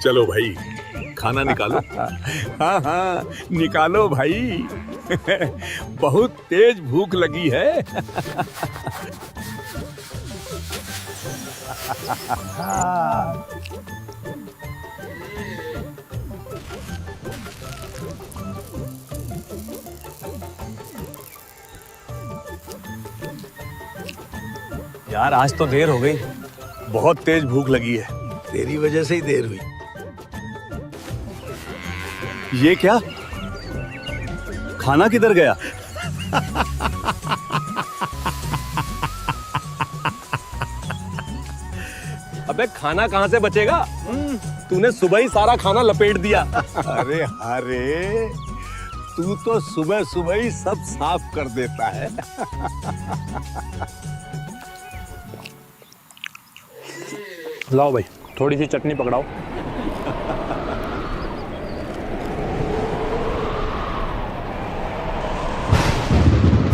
चलो भाई, खाना निकालो। हाँ हाँ, निकालो भाई। बहुत तेज भूख लगी है। यार आज तो देर हो गई, बहुत तेज भूख लगी है। तेरी वजह से ही देर हुई। ये क्या? खाना किधर गया? अबे खाना कहाँ से बचेगा? तूने सुबह ही सारा खाना लपेट दिया। अरे अरे, तू तो सुबह सुबह ही सब साफ कर देता है। लाओ भाई, थोड़ी सी चटनी पकड़ाओ।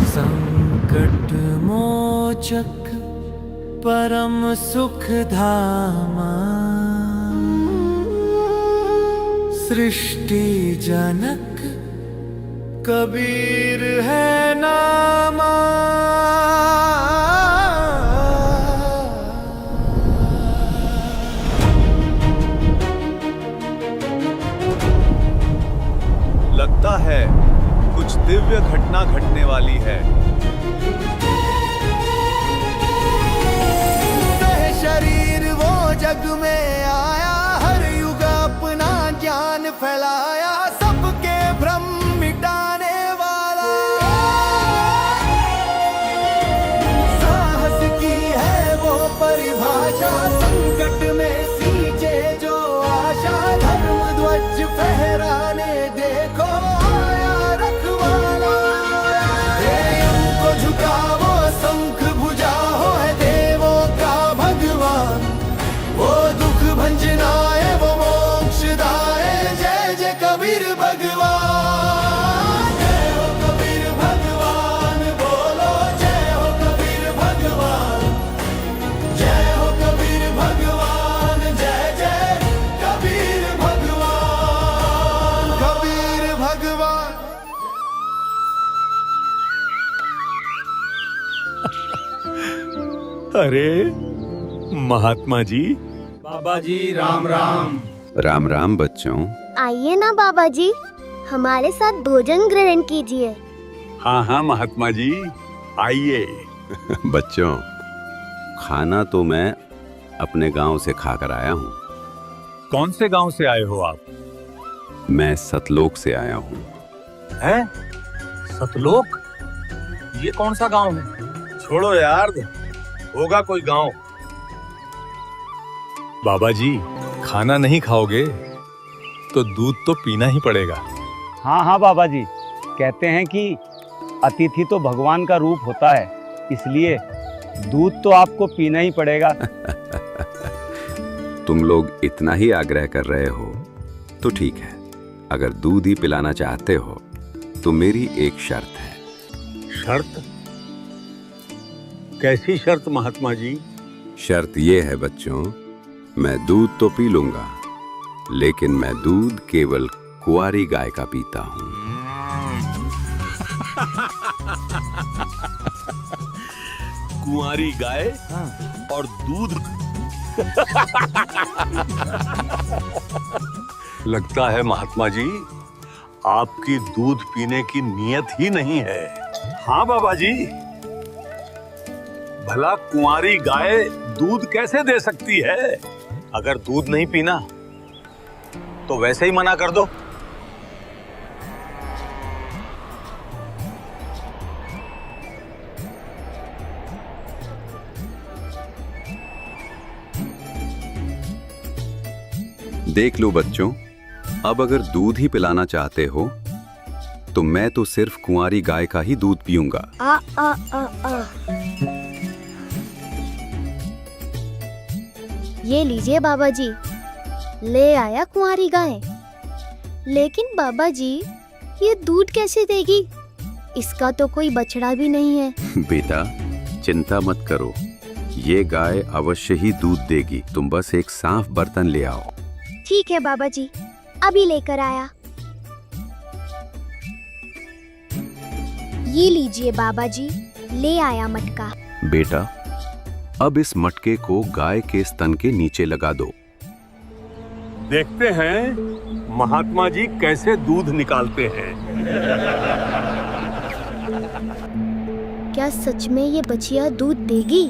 संकट मोचक परम सुख धामा, सृष्टि जनक कबीर है नामा। लगता है कुछ दिव्य घटना घटने वाली है। शरीर वो जग में आया, हर युग अपना ज्ञान फैलाया, सबके भ्रम मिटाने वाला। साहस की है वो परिभाषा, संकट में सींचे जो आशा, धर्म ध्वज फहराने देखो आया रखवाला। देव को झुकावो शंख भुजाओ, है देवों का भगवान, वो दुख भंजनाए वो मोक्षदाए। जय जय कबीर भगवान, जय हो कबीर भगवान, बोलो जय हो कबीर भगवान, जय हो कबीर भगवान, जय जय कबीर भगवान, कबीर भगवान। अरे महात्मा जी। बाबा जी राम राम। राम राम बच्चों। आइए ना बाबा जी, हमारे साथ भोजन ग्रहण कीजिए। हाँ हाँ महात्मा जी, आइए। बच्चों, खाना तो मैं अपने गांव से खाकर आया हूँ। कौन से गांव से आए हो आप? मैं सतलोक से आया हूँ। हैं? सतलोक? ये कौन सा गांव है? छोड़ो यार, होगा कोई गांव। बाबा जी, खाना नहीं खाओगे तो दूध तो पीना ही पड़ेगा। हाँ हाँ बाबा जी, कहते हैं कि अतिथि तो भगवान का रूप होता है, इसलिए दूध तो आपको पीना ही पड़ेगा। तुम लोग इतना ही आग्रह कर रहे हो तो ठीक है। अगर दूध ही पिलाना चाहते हो तो मेरी एक शर्त है। शर्त? कैसी शर्त महात्मा जी? शर्त ये है बच्चों, मैं दूध तो पी लूंगा, लेकिन मैं दूध केवल कुंवारी गाय का पीता हूँ। कुंवारी गाय और दूध। लगता है महात्मा जी, आपकी दूध पीने की नीयत ही नहीं है। हाँ बाबा जी, भला कुंवारी गाय दूध कैसे दे सकती है? अगर दूध नहीं पीना तो वैसे ही मना कर दो। देख लो बच्चों, अब अगर दूध ही पिलाना चाहते हो तो मैं तो सिर्फ कुंवारी गाय का ही दूध पीऊंगा। आ आ आ आ। ये लीजिए बाबा जी, ले आया कुंवारी गाय। लेकिन बाबा जी, ये दूध कैसे देगी? इसका तो कोई बछड़ा भी नहीं है। बेटा चिंता मत करो, ये गाय अवश्य ही दूध देगी। तुम बस एक साफ बर्तन ले आओ। ठीक है बाबा जी, अभी लेकर आया। ये लीजिए बाबा जी, ले आया मटका। बेटा, अब इस मटके को गाय के स्तन के नीचे लगा दो। देखते हैं महात्मा जी कैसे दूध निकालते हैं। क्या सच में ये बछिया दूध देगी?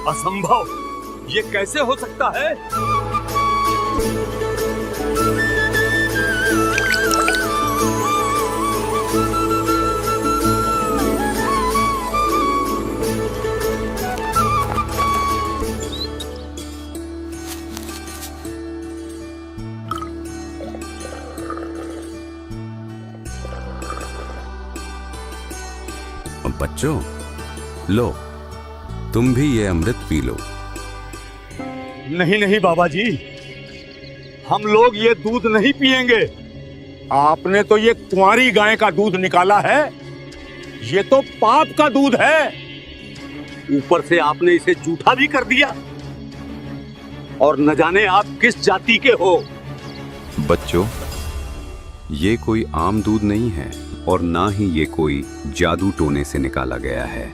असंभव, ये कैसे हो सकता है? बच्चों, लो, तुम भी ये अमृत पी लो। नहीं नहीं बाबा जी, हम लोग ये दूध नहीं पिएंगे। आपने तो ये कुंवारी गाय का दूध निकाला है, ये तो पाप का दूध है। ऊपर से आपने इसे जूठा भी कर दिया, और न जाने आप किस जाति के हो। बच्चों, ये कोई आम दूध नहीं है और ना ही ये कोई जादू टोने से निकाला गया है।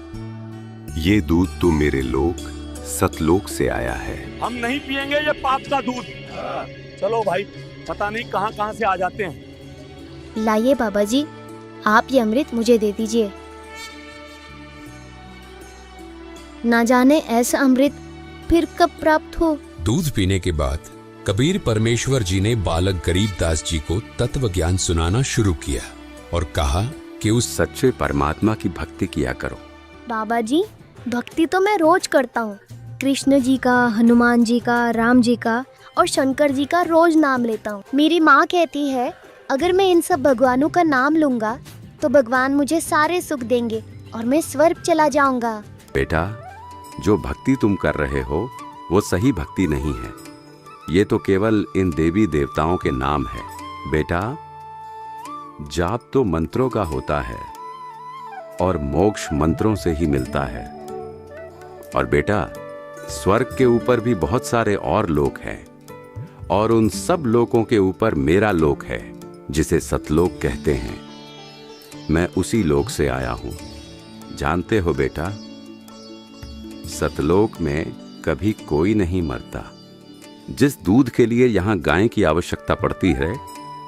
ये दूध तो मेरे लोक सतलोक से आया है। हम नहीं पिएंगे ये पाप का दूध। चलो भाई, पता नहीं कहां कहां से आ जाते हैं। लाइए बाबा जी, आप ये अमृत मुझे दे दीजिए। ना जाने ऐसा अमृत फिर कब प्राप्त हो। दूध पीने के बाद कबीर परमेश्वर जी ने बालक गरीबदास जी को तत्व ज्ञान सुनाना शुरू किया और कहा कि उस सच्चे परमात्मा की भक्ति किया करो। बाबा जी, भक्ति तो मैं रोज करता हूँ। कृष्ण जी का, हनुमान जी का, राम जी का और शंकर जी का रोज नाम लेता हूँ। मेरी माँ कहती है अगर मैं इन सब भगवानों का नाम लूंगा तो भगवान मुझे सारे सुख देंगे और मैं स्वर्ग चला जाऊंगा। बेटा, जो भक्ति तुम कर रहे हो वो सही भक्ति नहीं है। ये तो केवल इन देवी देवताओं के नाम है। बेटा, जाप तो मंत्रों का होता है और मोक्ष मंत्रों से ही मिलता है। और बेटा, स्वर्ग के ऊपर भी बहुत सारे और लोक हैं और उन सब लोकों के ऊपर मेरा लोक है जिसे सतलोक कहते हैं। मैं उसी लोक से आया हूं। जानते हो बेटा, सतलोक में कभी कोई नहीं मरता। जिस दूध के लिए यहाँ गाय की आवश्यकता पड़ती है,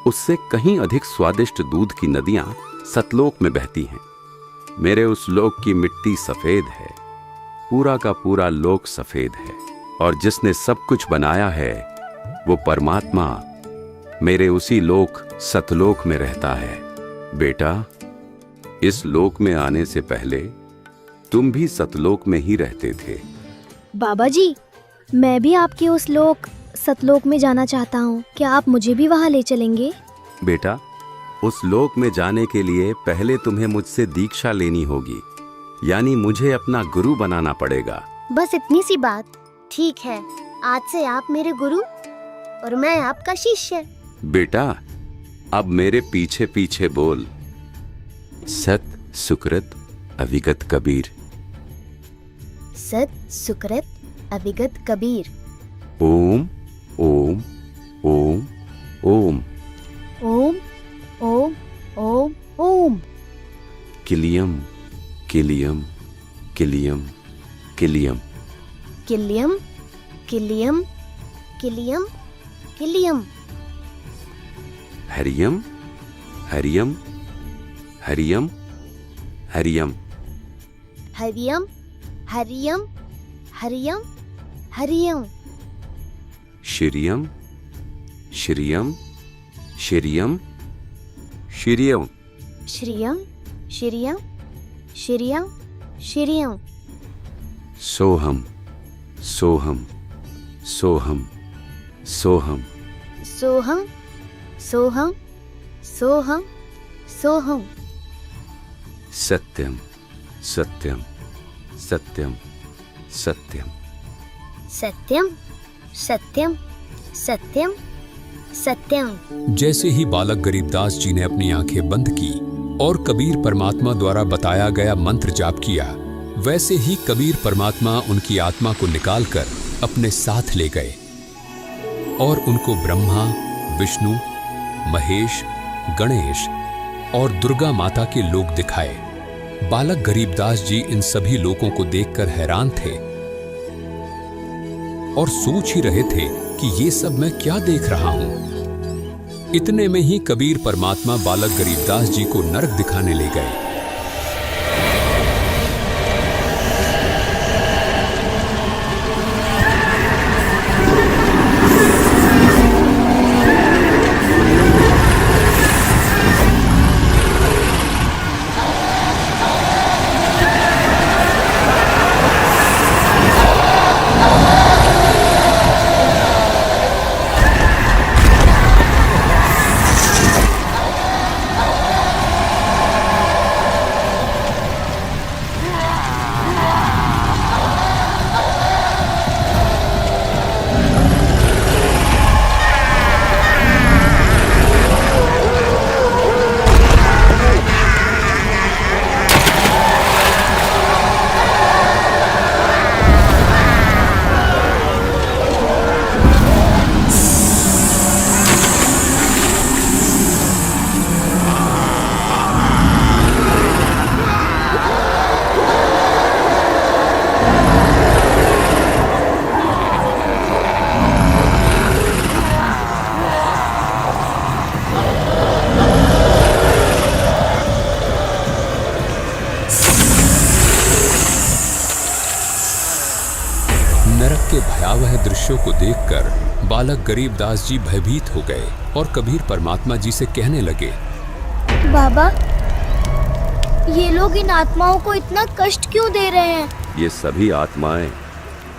उससे कहीं अधिक स्वादिष्ट दूध की नदियां सतलोक में बहती हैं। मेरे उस लोक की मिट्टी सफेद है, पूरा का पूरा लोक सफेद है, और जिसने सब कुछ बनाया है वो परमात्मा मेरे उसी लोक सतलोक में रहता है। बेटा, इस लोक में आने से पहले तुम भी सतलोक में ही रहते थे। बाबा जी, मैं भी आपके उस लोक सतलोक में जाना चाहता हूँ। क्या आप मुझे भी वहाँ ले चलेंगे? बेटा, उस लोक में जाने के लिए पहले तुम्हें मुझसे दीक्षा लेनी होगी, यानी मुझे अपना गुरु बनाना पड़ेगा। बस इतनी सी बात। ठीक है, आज से आप मेरे गुरु और मैं आपका शिष्य। बेटा, अब मेरे पीछे पीछे बोल। सत सुकृत अविगत कबीर। सत सुकृत अविगत कबीर। ओम ओम ओम ओम। ओम ओम ओम ओम। किलियम किलियम किलियम किलियम। किलियम किलियम किलियम किलियम। हरियम हरियम हरियम हरियम। हरियम हरियम हरियम हरियम। श्रियम श्रियम श्रियम श्रियम श्रियम श्रियम श्रियम श्रियम सोहम सोहम सोहम सोहम सोहम सोहम सोहम सोहम सत्यम सत्यम सत्यम सत्यम सत्यम सत्यम सत्यम सत्यम। जैसे ही बालक गरीबदास जी ने अपनी आंखें बंद की और कबीर परमात्मा द्वारा बताया गया मंत्र जाप किया, वैसे ही कबीर परमात्मा उनकी आत्मा को निकालकर अपने साथ ले गए और उनको ब्रह्मा, विष्णु, महेश, गणेश और दुर्गा माता के लोक दिखाए। बालक गरीबदास जी इन सभी लोकों को देखकर हैरान थे और सोच ही रहे थे कि ये सब मैं क्या देख रहा हूं। इतने में ही कबीर परमात्मा बालक गरीबदास जी को नरक दिखाने ले गए। नरक के भयावह दृश्यों को देखकर बालक गरीबदास जी भयभीत हो गए और कबीर परमात्मा जी से कहने लगे, बाबा, ये लोग इन आत्माओं को इतना कष्ट क्यों दे रहे हैं? ये सभी आत्माएं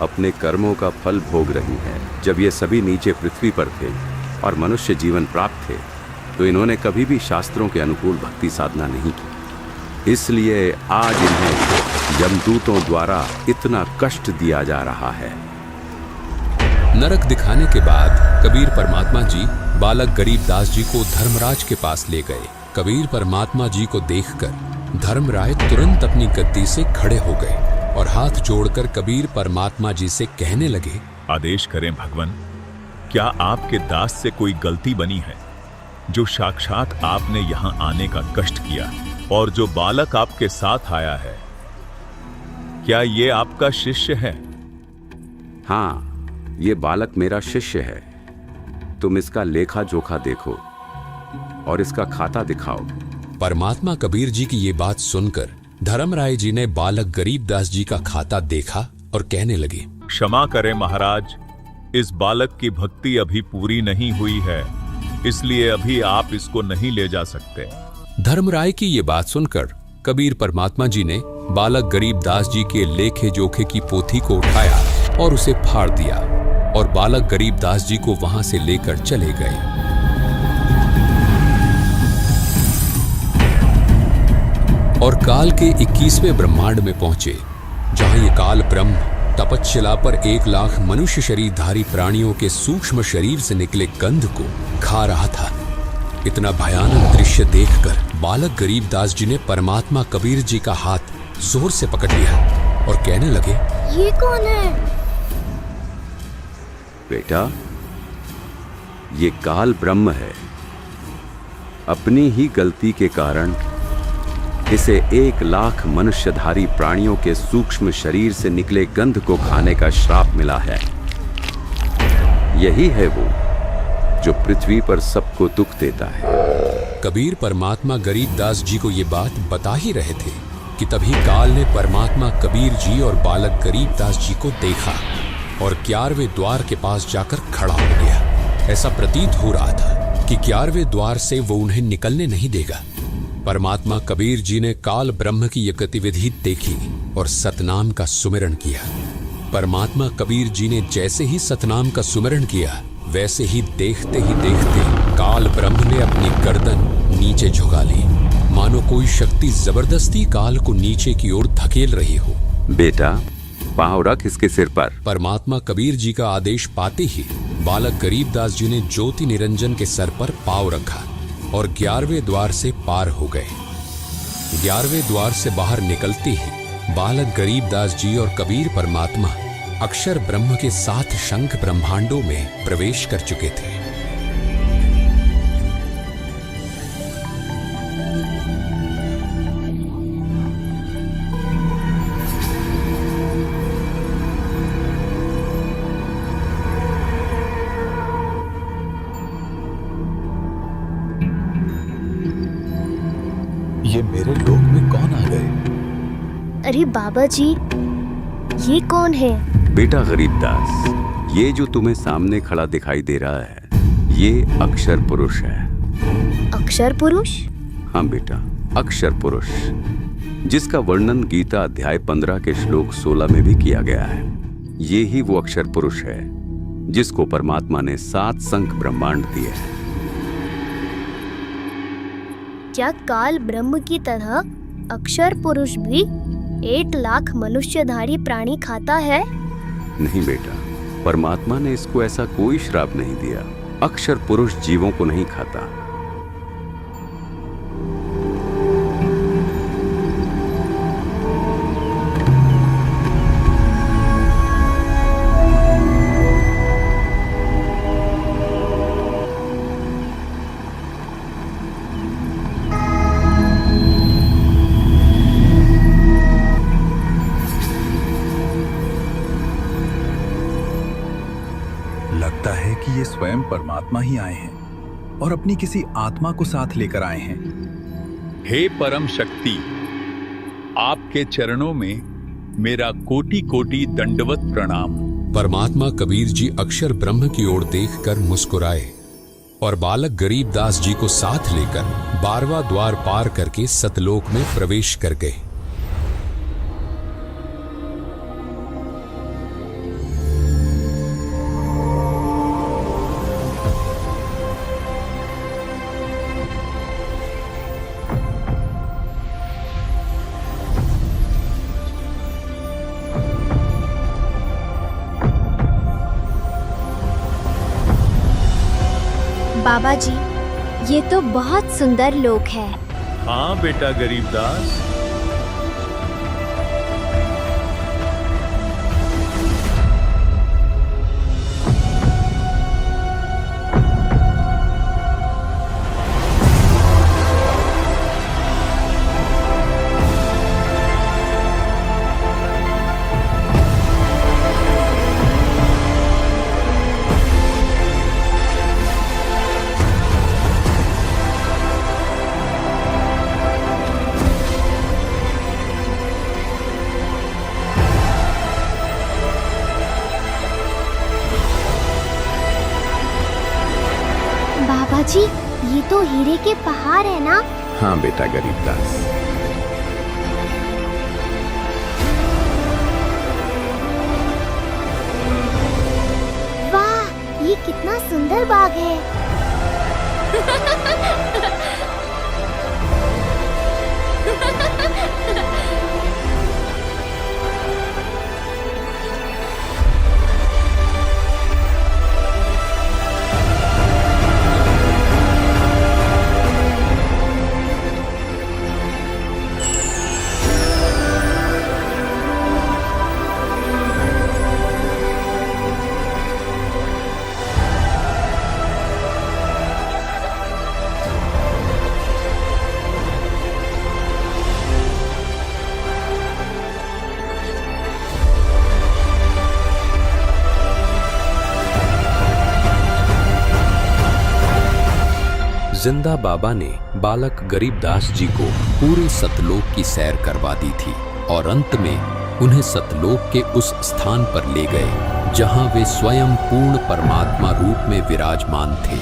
अपने कर्मों का फल भोग रही हैं। जब ये सभी नीचे पृथ्वी पर थे और मनुष्य जीवन प्राप्त थे, तो इन्होंने कभी भी शास्त्रों के अनुकूल भक्ति साधना नहीं की। इसलिए आज इन्हें यमदूतों द्वारा इतना कष्ट दिया जा रहा है। नरक दिखाने के बाद कबीर परमात्मा जी बालक गरीबदास जी को धर्मराज के पास ले गए। कबीर परमात्मा जी को देखकर धर्मराय तुरंत अपनी गद्दी से खड़े हो गए और हाथ जोड़कर कबीर परमात्मा जी से कहने लगे, आदेश करें भगवान, क्या आपके दास से कोई गलती बनी है जो साक्षात आपने यहाँ आने का कष्ट किया? और जो बालक आपके साथ आया है, क्या ये आपका शिष्य है? हाँ, ये बालक मेरा शिष्य है। तुम इसका लेखा जोखा देखो और इसका खाता दिखाओ। परमात्मा कबीर जी की ये बात सुनकर धर्मराय जी ने बालक गरीबदास जी का खाता देखा और कहने लगे, क्षमा करें महाराज, इस बालक की भक्ति अभी पूरी नहीं हुई है, इसलिए अभी आप इसको नहीं ले जा सकते। धर्मराय की ये बात सुनकर कबीर परमात्मा जी ने बालक गरीबदास जी के लेखे जोखे की पोथी को उठाया और उसे फाड़ दिया और बालक गरीबदास जी को वहां से लेकर चले गए। और काल के 21वें ब्रह्मांड में पहुंचे, जहां ये काल ब्रह्म तपस्शिला पर 1 लाख मनुष्य शरीरधारी प्राणियों के सूक्ष्म शरीर से निकले गंध को खा रहा था। इतना भयानक दृश्य देखकर बालक गरीबदास जी ने परमात्मा कबीर जी का हाथ जोर से पकड़ लिया और कहने लगे, ये कौन है? बेटा, ये काल ब्रह्म है। अपनी ही गलती के कारण इसे 1 लाख मनुष्यधारी प्राणियों के सूक्ष्म शरीर से निकले गंध को खाने का श्राप मिला है। यही है वो जो पृथ्वी पर सबको दुख देता है। कबीर परमात्मा गरीबदास जी को ये बात बता ही रहे थे कि तभी काल ने परमात्मा कबीर जी और बालक गरीबदास जी को देखा और 11वें द्वार के पास जाकर खड़ा हो गया। ऐसा प्रतीत हो रहा था कि 11वें द्वार से वो उन्हें निकलने नहीं देगा। परमात्मा कबीर जी ने काल ब्रह्म की यह गतिविधि देखी और सतनाम का सुमिरन किया। परमात्मा कबीर जी ने जैसे ही सतनाम का सुमिरन किया, वैसे ही देखते काल ब्रह्म ने अपनी गर्दन नीचे झुका ली, मानो कोई शक्ति जबरदस्ती काल को नीचे की ओर धकेल रही हो। बेटा, पाँव रख इसके सिर पर। परमात्मा कबीर जी का आदेश पाते ही बालक गरीबदास जी ने ज्योति निरंजन के सर पर पाँव रखा और 11वें द्वार से पार हो गए। 11वें द्वार से बाहर निकलते ही बालक गरीबदास जी और कबीर परमात्मा अक्षर ब्रह्म के 7 शंख ब्रह्मांडों में प्रवेश कर चुके थे। ये मेरे लोक में कौन आ गए? अरे बाबा जी, ये कौन है? बेटा गरीबदास, ये जो तुम्हें सामने खड़ा दिखाई दे रहा है, ये अक्षर पुरुष है। अक्षर पुरुष? हाँ बेटा, अक्षर पुरुष, जिसका वर्णन गीता अध्याय 15 के श्लोक 16 में भी किया गया है। ये ही वो अक्षर पुरुष है जिसको परमात्मा ने 7 शंख ब्रह्मांड दिए हैं। क्या काल ब्रह्म की तरह अक्षर पुरुष भी 1 लाख मनुष्यधारी प्राणी खाता है? नहीं बेटा, परमात्मा ने इसको ऐसा कोई श्राप नहीं दिया। अक्षर पुरुष जीवों को नहीं खाता। लगता है कि ये स्वयं परमात्मा ही आए हैं और अपनी किसी आत्मा को साथ लेकर आए हैं। हे परम शक्ति, आपके चरणों में मेरा कोटि कोटि दंडवत प्रणाम। परमात्मा कबीर जी अक्षर ब्रह्म की ओर देखकर मुस्कुराए और बालक गरीबदास जी को साथ लेकर 12वां द्वार पार करके सतलोक में प्रवेश कर गए। बाबा जी, ये तो बहुत सुंदर लोक है। हाँ बेटा गरीबदास, बाबा जी, ये तो हीरे के पहाड़ है ना? हाँ बेटा गरीबदास, वाह, ये कितना सुंदर बाग है। जिंदा बाबा ने बालक गरीबदास जी को पूरे सतलोक की सैर करवा दी थी और अंत में उन्हें सतलोक के उस स्थान पर ले गए जहां वे स्वयं पूर्ण परमात्मा रूप में विराजमान थे।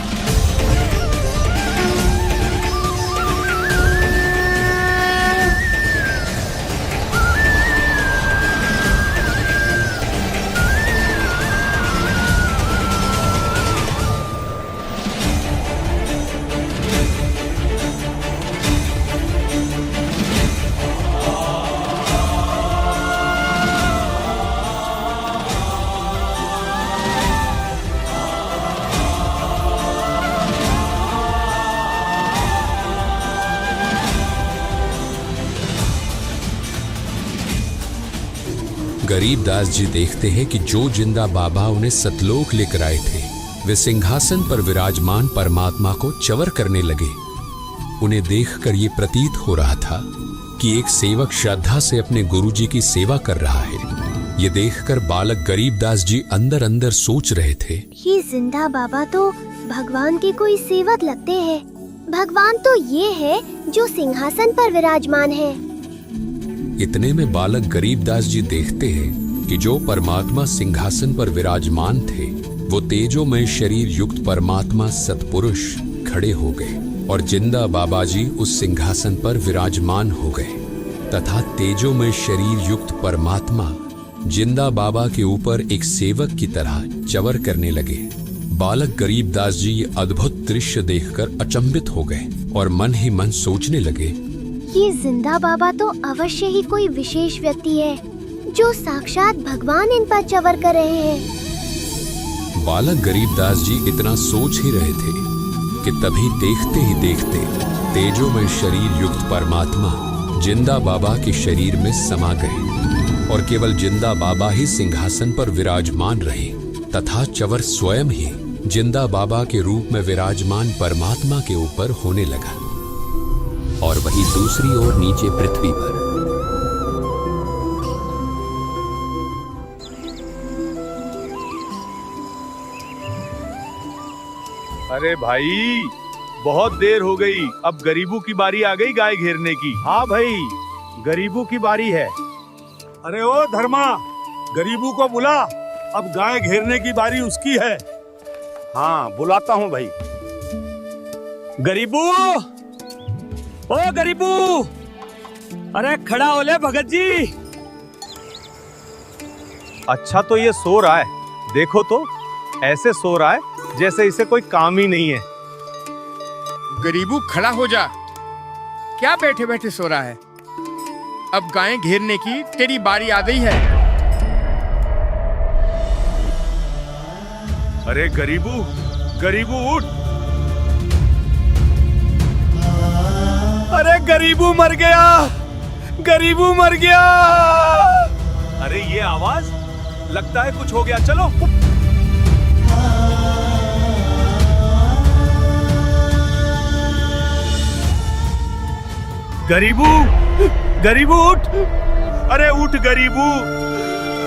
गरीबदास जी देखते हैं कि जो जिंदा बाबा उन्हें सतलोक लेकर आए थे वे सिंहासन पर विराजमान परमात्मा को चवर करने लगे। उन्हें देखकर ये प्रतीत हो रहा था कि एक सेवक श्रद्धा से अपने गुरुजी की सेवा कर रहा है। ये देखकर बालक गरीबदास जी अंदर अंदर सोच रहे थे, ये जिंदा बाबा तो भगवान के कोई सेवक लगते हैं। भगवान तो ये है जो सिंहासन पर विराजमान है। इतने में बालक गरीबदास जी देखते हैं कि जो परमात्मा सिंहासन पर विराजमान थे वो तेजोमय शरीर युक्त परमात्मा सतपुरुष खड़े हो गए और जिंदा बाबा जी उस सिंहासन पर विराजमान हो गए तथा तेजोमय शरीर युक्त परमात्मा जिंदा बाबा के ऊपर एक सेवक की तरह चवर करने लगे। बालक गरीबदास जी ये अद्भुत दृश्य देखकर अचंभित हो गए और मन ही मन सोचने लगे, ये जिंदा बाबा तो अवश्य ही कोई विशेष व्यक्ति है जो साक्षात भगवान इन पर चवर कर रहे हैं। बालक गरीबदास जी इतना सोच ही रहे थे कि तभी देखते ही देखते तेजोमय शरीर युक्त परमात्मा जिंदा बाबा के शरीर में समा गए और केवल जिंदा बाबा ही सिंहासन पर विराजमान रहे तथा चवर स्वयं ही जिंदा बाबा के रूप में विराजमान परमात्मा के ऊपर होने लगा। और वही दूसरी ओर नीचे पृथ्वी पर अरे भाई बहुत देर हो गई, अब गरीबों की बारी आ गई गाय घेरने की। हाँ भाई, गरीबों की बारी है। अरे ओ धर्मा, गरीबों को बुला, अब गाय घेरने की बारी उसकी है। हाँ बुलाता हूँ भाई। गरीबू, ओ गरीबू, अरे खड़ा हो ले भगत जी। अच्छा तो ये सो रहा है, देखो तो ऐसे सो रहा है जैसे इसे कोई काम ही नहीं है। गरीबू खड़ा हो जा, क्या बैठे बैठे सो रहा है? अब गायें घेरने की तेरी बारी आ गई है। अरे गरीबू, गरीबू उठ। अरे गरीबू मर गया, गरीबू मर गया। अरे ये आवाज, लगता है कुछ हो गया, चलो। गरीबू, गरीबू उठ। अरे उठ गरीबू।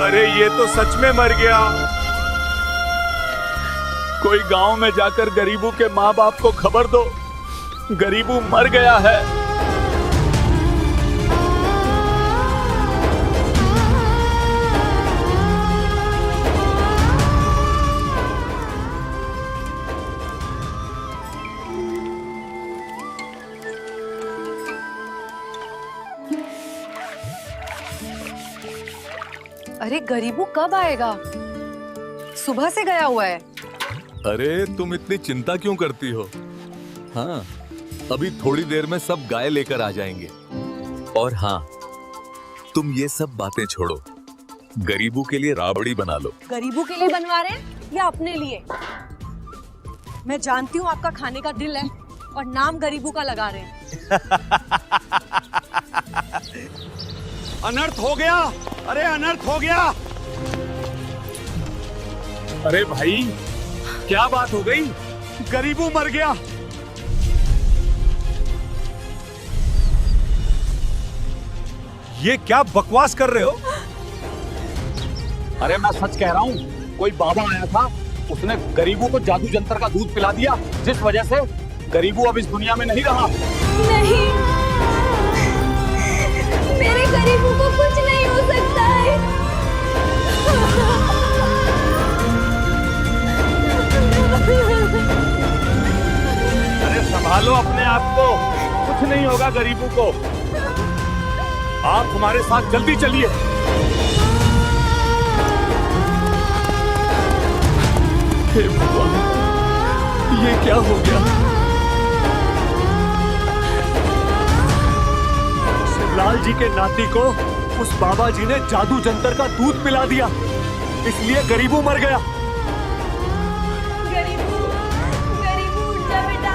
अरे ये तो सच में मर गया। कोई गांव में जाकर गरीबू के माँ बाप को खबर दो, गरीबू मर गया है। अरे गरीबू कब आएगा? सुबह से गया हुआ है। अरे तुम इतनी चिंता क्यों करती हो? हाँ, अभी थोड़ी देर में सब गाय लेकर आ जाएंगे। और हाँ, तुम ये सब बातें छोड़ो, गरीबू के लिए राबड़ी बना लो। गरीबू के लिए बनवा रहे हैं या अपने लिए? मैं जानती हूँ आपका खाने का दिल है और नाम गरीबू का लगा रहे हैं। अनर्थ हो गया, अरे अनर्थ हो गया। अरे भाई क्या बात हो गई? गरीबू मर गया। ये क्या बकवास कर रहे हो? अरे मैं सच कह रहा हूँ, कोई बाबा आया था, उसने गरीबू को जादू जंतर का दूध पिला दिया, जिस वजह से गरीबू अब इस दुनिया में नहीं रहा। नहीं, मेरे गरीबों को कुछ नहीं हो सकता है। अरे संभालो अपने आप को, कुछ नहीं होगा गरीबों को। आप हमारे साथ जल्दी चलिए। हे भगवान, ये क्या हो गया? शिवलाल जी के नाती को उस बाबा जी ने जादू जंतर का दूध पिला दिया, इसलिए गरीबू मर गया। गरीबू, गरीबू उठ जा बेटा,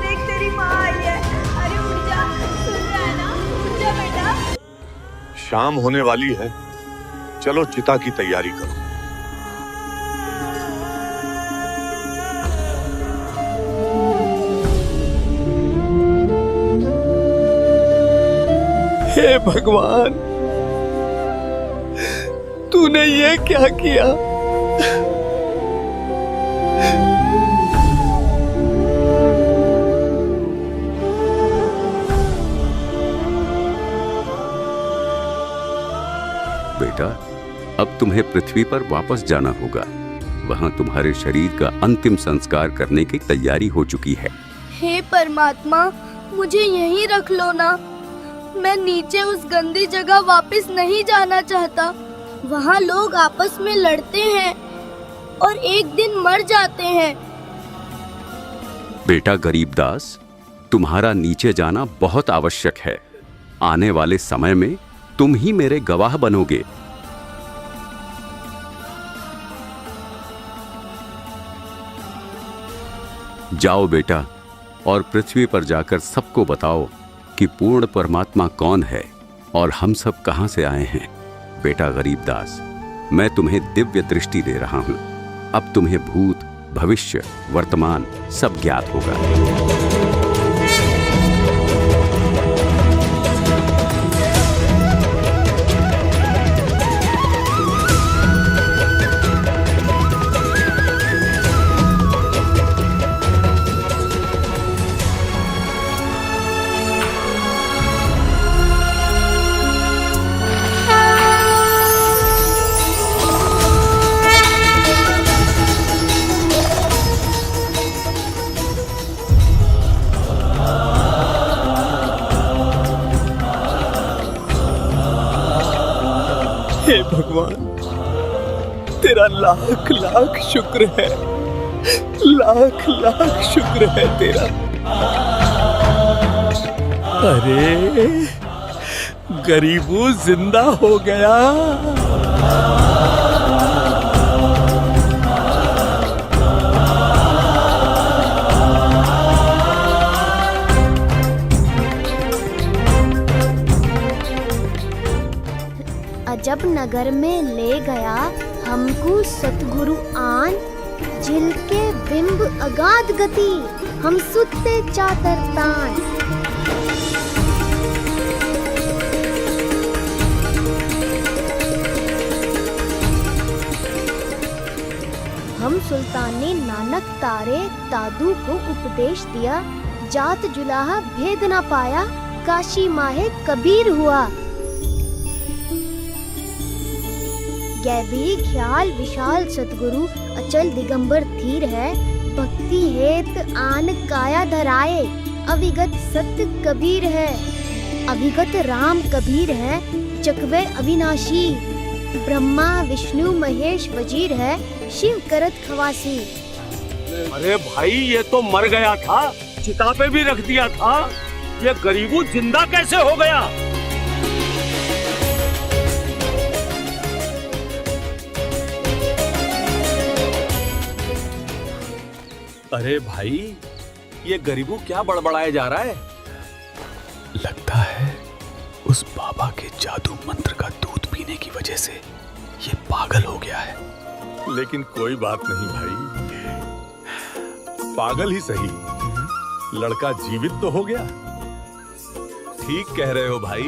देख तेरी माँ आई है। अरे उठ जा, सुन रहा है ना? उठ जा बेटा। शाम होने वाली है, चलो चिता की तैयारी करो। हे भगवान, तूने ये क्या किया? बेटा, अब तुम्हें पृथ्वी पर वापस जाना होगा। वहां तुम्हारे शरीर का अंतिम संस्कार करने की तैयारी हो चुकी है। हे परमात्मा, मुझे यहीं रख लो ना। मैं नीचे उस गंदी जगह वापस नहीं जाना चाहता। वहाँ लोग आपस में लड़ते हैं और एक दिन मर जाते हैं। बेटा गरीबदास, तुम्हारा नीचे जाना बहुत आवश्यक है। आने वाले समय में तुम ही मेरे गवाह बनोगे। जाओ बेटा, और पृथ्वी पर जाकर सबको बताओ कि पूर्ण परमात्मा कौन है और हम सब कहां से आए हैं। बेटा गरीबदास, मैं तुम्हें दिव्य दृष्टि दे रहा हूं। अब तुम्हें भूत, भविष्य, वर्तमान सब ज्ञात होगा। हे भगवान, तेरा लाख लाख शुक्र है, लाख लाख शुक्र है तेरा। अरे, गरीबू जिंदा हो गया। जब नगर में ले गया हमको सतगुरु आन, जिल के बिंब अगाध गति, हम सुते चातर तान। हम सुल्ताने नानक तारे दादू को उपदेश दिया, जात जुलाहा भेद ना पाया, काशी माहे कबीर हुआ। गैबी ख्याल विशाल सतगुरु अचल दिगंबर धीर है, भक्ति हेत आन काया धराए, अविगत सत्य कबीर है। अविगत राम कबीर है, चकवे अविनाशी, ब्रह्मा विष्णु महेश वजीर है, शिव करत खवासी। अरे भाई, ये तो मर गया था, चिता पे भी रख दिया था। ये गरीबू जिंदा कैसे हो गया? अरे भाई, ये गरीबू क्या बड़बड़ाया जा रहा है? लगता है उस बाबा के जादू मंत्र का दूध पीने की वजह से ये पागल हो गया है। लेकिन कोई बात नहीं भाई, पागल ही सही, लड़का जीवित तो हो गया। ठीक कह रहे हो भाई।